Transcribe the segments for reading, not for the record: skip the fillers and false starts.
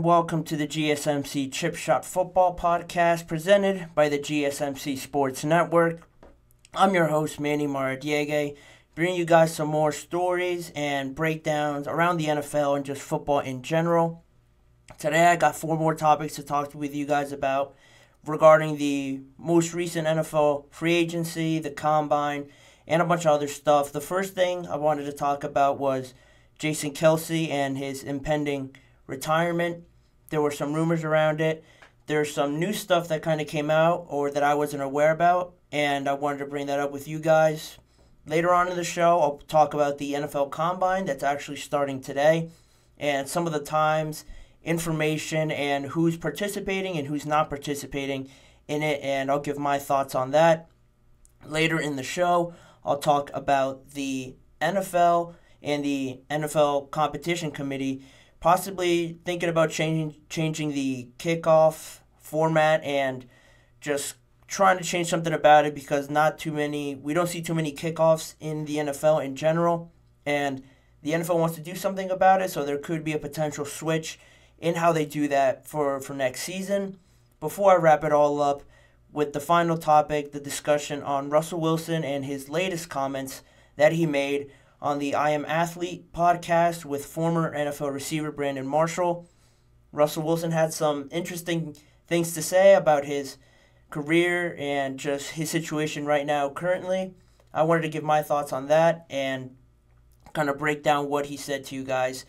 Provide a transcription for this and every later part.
and welcome to the GSMC Chip Shot Football Podcast presented by the GSMC Sports Network. I'm your host, Manny Maradiege, bringing you guys some more stories and breakdowns around the NFL and just football in general. Today I got 4 more topics to talk with you guys about regarding the most recent NFL free agency, the combine, and a bunch of other stuff. The first thing I wanted to talk about was Jason Kelce and his impending retirement. There were some rumors around it. There's some new stuff that kind of came out or that I wasn't aware about, and I wanted to bring that up with you guys. Later on in the show, I'll talk about the NFL Combine that's actually starting today and some of the times, information, and who's participating and who's not participating in it, and I'll give my thoughts on that. Later in the show, I'll talk about the NFL and the NFL Competition Committee possibly thinking about changing the kickoff format and just trying to change something about it because we don't see too many kickoffs in the NFL in general, and the NFL wants to do something about it, so there could be a potential switch in how they do that for next season. Before I wrap it all up with the final topic, the discussion on Russell Wilson and his latest comments that he made on the I Am Athlete podcast with former NFL receiver Brandon Marshall. Russell Wilson had some interesting things to say about his career and just his situation right now currently. I wanted to give my thoughts on that and kind of break down what he said to you guys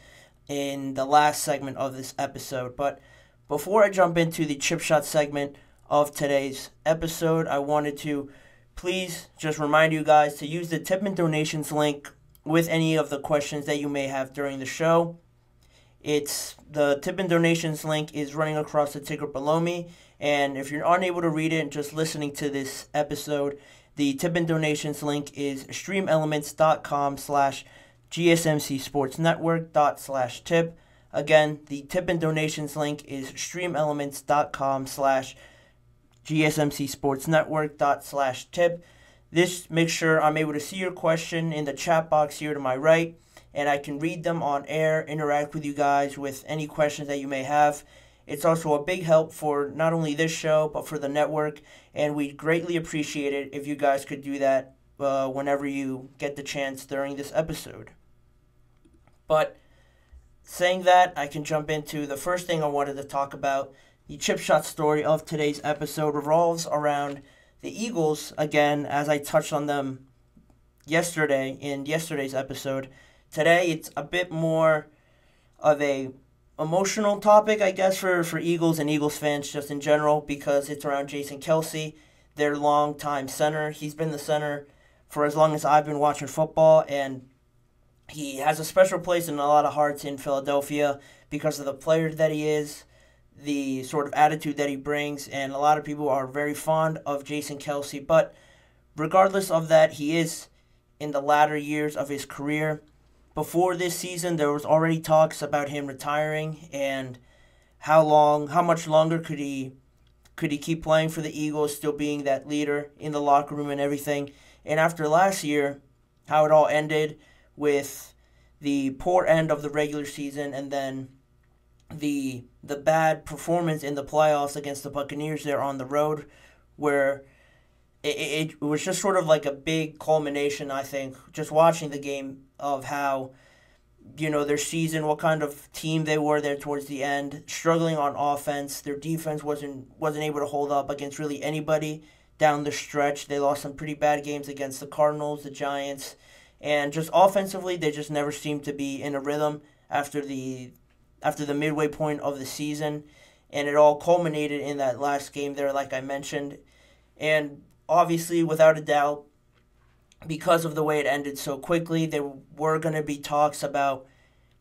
in the last segment of this episode. But before I jump into the chip shot segment of today's episode, I wanted to please just remind you guys to use the tip and donations link with any of the questions that you may have during the show. It's the tip and donations link is running across the ticker below me, and if you're unable to read it and just listening to this episode, the tip and donations link is streamelements.com/GSMCSportsNetwork./tip. Again, the tip and donations link is streamelements.com/GSMCSportsNetwork./tip. This makes sure I'm able to see your question in the chat box here to my right, and I can read them on air, interact with you guys with any questions that you may have. It's also a big help for not only this show, but for the network, and we'd greatly appreciate it if you guys could do that whenever you get the chance during this episode. But saying that, I can jump into the first thing I wanted to talk about. The chip shot story of today's episode revolves around the Eagles, again, as I touched on them yesterday in yesterday's episode. Today, it's a bit more of a emotional topic, I guess, for Eagles and Eagles fans just in general, because it's around Jason Kelce, their longtime center. He's been the center for as long as I've been watching football, and he has a special place in a lot of hearts in Philadelphia because of the player that he is, the sort of attitude that he brings, and a lot of people are very fond of Jason Kelce. But regardless of that, he is in the latter years of his career. Before this season, there was already talks about him retiring and how much longer could he keep playing for the Eagles, still being that leader in the locker room and everything. And after last year, how it all ended with the poor end of the regular season and then the bad performance in the playoffs against the Buccaneers there on the road, where it was just sort of like a big culmination, I think, just watching the game of how, their season, what kind of team they were there towards the end, struggling on offense. Their defense wasn't able to hold up against really anybody down the stretch. They lost some pretty bad games against the Cardinals, the Giants, and just offensively, they just never seemed to be in a rhythm after the midway point of the season, and it all culminated in that last game there, like I mentioned. And obviously, without a doubt, because of the way it ended so quickly, there were going to be talks about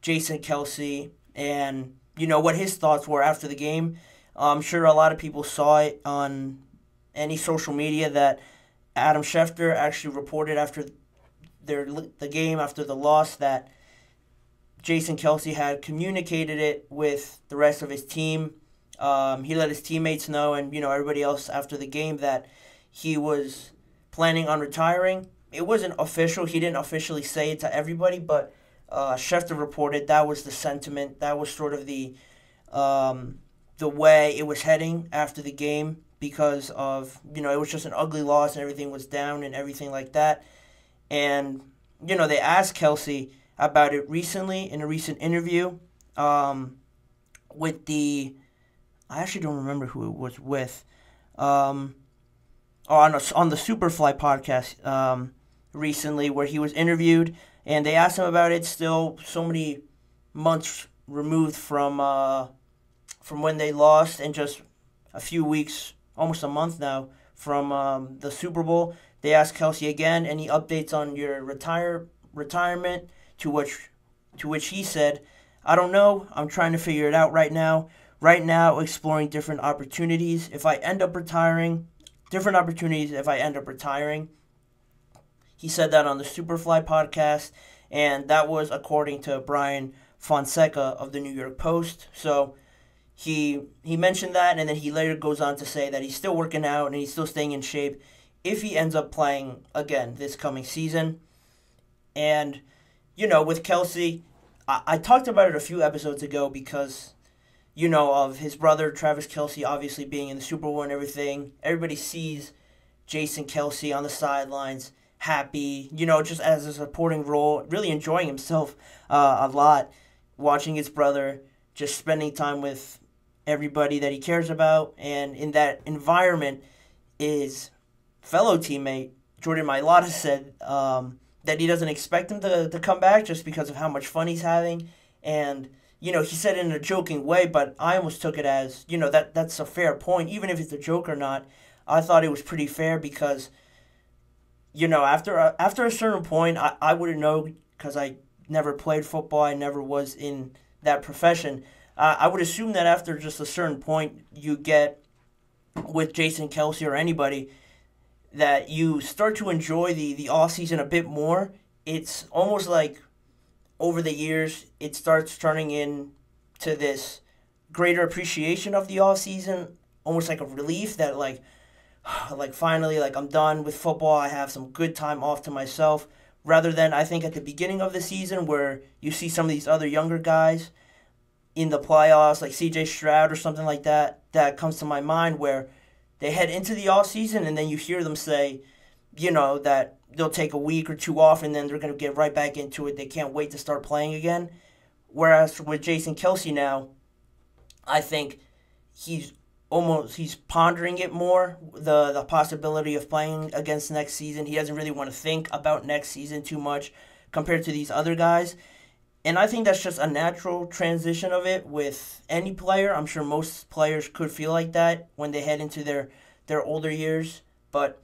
Jason Kelce and, what his thoughts were after the game. I'm sure a lot of people saw it on any social media that Adam Schefter actually reported after the game, after the loss, that Jason Kelce had communicated it with the rest of his team. He let his teammates know and, everybody else after the game that he was planning on retiring. It wasn't official. He didn't officially say it to everybody, but Schefter reported that was the sentiment. That was sort of the the way it was heading after the game because of, it was just an ugly loss and everything was down and everything like that. And, they asked Kelce about it recently in a recent interview with I actually don't remember who it was with. On the Superfly podcast recently where he was interviewed, and they asked him about it still so many months removed from when they lost and just a few weeks, almost a month now, from the Super Bowl. They asked Kelce again, any updates on your retirement, to which he said, I don't know, I'm trying to figure it out right now. Right now, exploring different opportunities. If I end up retiring, different opportunities if I end up retiring. He said that on the Superfly podcast, and that was according to Brian Fonseca of the New York Post. So he mentioned that, and then he later goes on to say that he's still working out and he's still staying in shape if he ends up playing again this coming season. And, with Kelce, I talked about it a few episodes ago because, of his brother, Travis Kelce, obviously being in the Super Bowl and everything. Everybody sees Jason Kelce on the sidelines, happy, just as a supporting role, really enjoying himself a lot, watching his brother, just spending time with everybody that he cares about. And in that environment, his fellow teammate, Jordan Mailata, said that he doesn't expect him to come back just because of how much fun he's having. And, he said it in a joking way, but I almost took it as, that's a fair point. Even if it's a joke or not, I thought it was pretty fair because, after a certain point, I wouldn't know because I never played football. I never was in that profession. I would assume that after just a certain point you get with Jason Kelce or anybody, that you start to enjoy the offseason a bit more. It's almost like over the years it starts turning into this greater appreciation of the offseason, almost like a relief that like finally, like, I'm done with football. I have some good time off to myself, rather than I think at the beginning of the season where you see some of these other younger guys in the playoffs, like C.J. Stroud or something like that comes to my mind, where they head into the offseason and then you hear them say, that they'll take a week or two off and then they're going to get right back into it. They can't wait to start playing again. Whereas with Jason Kelce now, I think he's pondering it more, the possibility of playing against next season. He doesn't really want to think about next season too much compared to these other guys. And I think that's just a natural transition of it with any player. I'm sure most players could feel like that when they head into their older years. But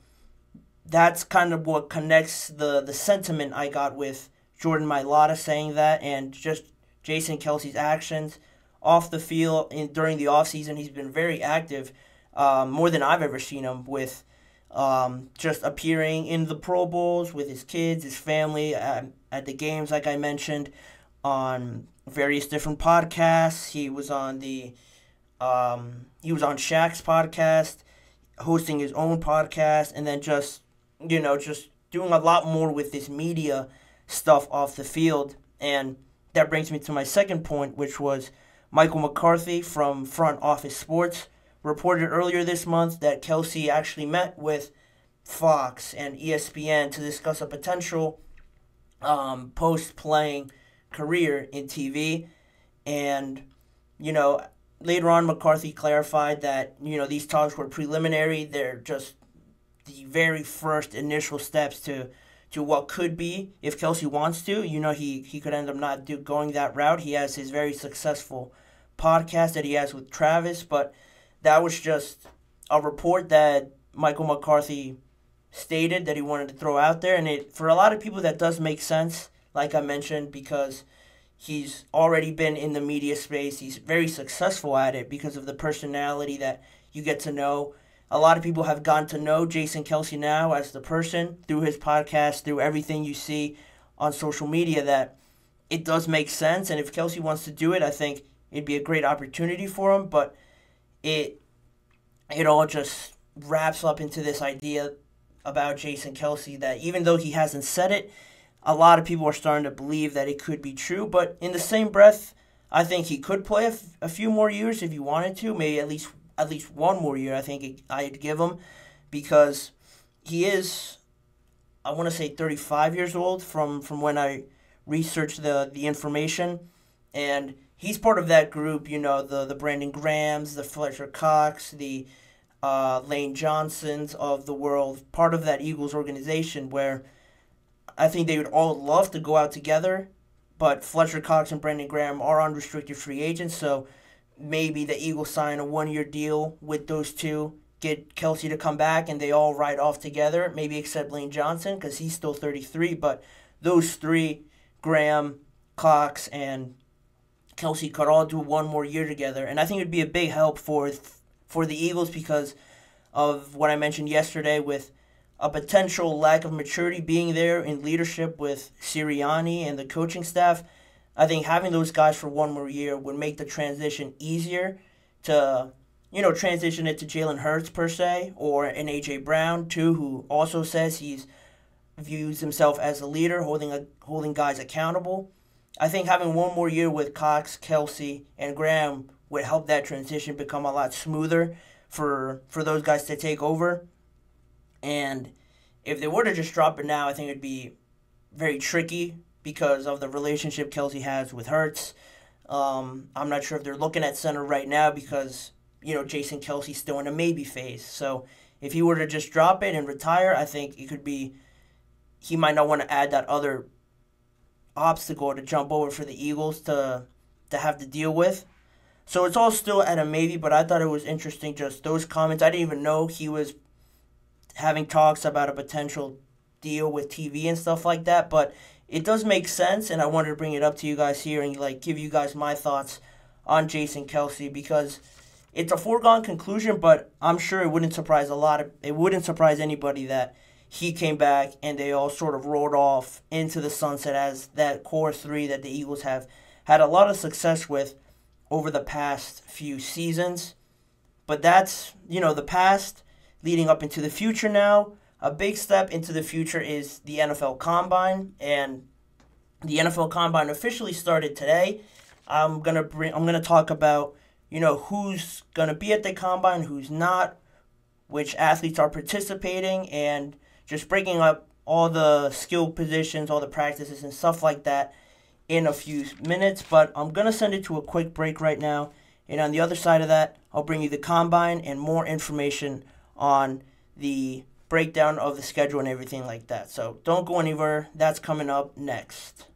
that's kind of what connects the sentiment I got with Jordan Mailata saying that, and just Jason Kelce's actions off the field during the offseason. He's been very active, more than I've ever seen him, with just appearing in the Pro Bowls with his kids, his family, at the games, like I mentioned, on various different podcasts. He was on Shaq's podcast, hosting his own podcast, and then just doing a lot more with this media stuff off the field. And that brings me to my second point, which was Michael McCarthy from Front Office Sports reported earlier this month that Kelce actually met with Fox and ESPN to discuss a potential post-playing career in TV. And, later on McCarthy clarified that, these talks were preliminary. They're just the very first initial steps to what could be if Kelce wants to. He could end up not going that route. He has his very successful podcast that he has with Travis, but that was just a report that Michael McCarthy stated that he wanted to throw out there. And for a lot of people that does make sense, like I mentioned, because he's already been in the media space. He's very successful at it because of the personality that you get to know. A lot of people have gotten to know Jason Kelce now as the person through his podcast, through everything you see on social media, that it does make sense. And if Kelce wants to do it, I think it'd be a great opportunity for him. But it all just wraps up into this idea about Jason Kelce that even though he hasn't said it, a lot of people are starting to believe that it could be true. But in the same breath, I think he could play a few more years if he wanted to, maybe at least one more year. I think I'd give him, because he is, I want to say 35 years old from when I researched the information, and he's part of that group, the Brandon Grahams, the Fletcher Cox, the Lane Johnsons of the world, part of that Eagles organization where I think they would all love to go out together, but Fletcher Cox and Brandon Graham are unrestricted free agents, so maybe the Eagles sign a one-year deal with those two, get Kelce to come back, and they all ride off together, maybe except Lane Johnson because he's still 33, but those three, Graham, Cox, and Kelce, could all do one more year together, and I think it would be a big help for the Eagles because of what I mentioned yesterday with a potential lack of maturity being there in leadership with Sirianni and the coaching staff. I think having those guys for one more year would make the transition easier to, transition it to Jalen Hurts per se, or an A.J. Brown too, who also says views himself as a leader, holding guys accountable. I think having one more year with Cox, Kelce, and Graham would help that transition become a lot smoother for those guys to take over. And if they were to just drop it now, I think it would be very tricky because of the relationship Kelce has with Hurts. I'm not sure if they're looking at center right now because, Jason Kelce's still in a maybe phase. So if he were to just drop it and retire, I think it could be, he might not want to add that other obstacle to jump over for the Eagles to have to deal with. So it's all still at a maybe, but I thought it was interesting, just those comments. I didn't even know he was having talks about a potential deal with TV and stuff like that, but it does make sense, and I wanted to bring it up to you guys here and give you guys my thoughts on Jason Kelce, because it's a foregone conclusion, but I'm sure it wouldn't surprise anybody that he came back and they all sort of rolled off into the sunset as that core three that the Eagles have had a lot of success with over the past few seasons. But that's, the past. Leading up into the future now, a big step into the future is the NFL Combine, and the NFL Combine officially started today. I'm gonna talk about who's gonna be at the Combine, who's not, which athletes are participating, and just breaking up all the skill positions, all the practices and stuff like that in a few minutes. But I'm gonna send it to a quick break right now, and on the other side of that, I'll bring you the Combine and more information on the breakdown of the schedule and everything like that. So don't go anywhere. That's coming up next.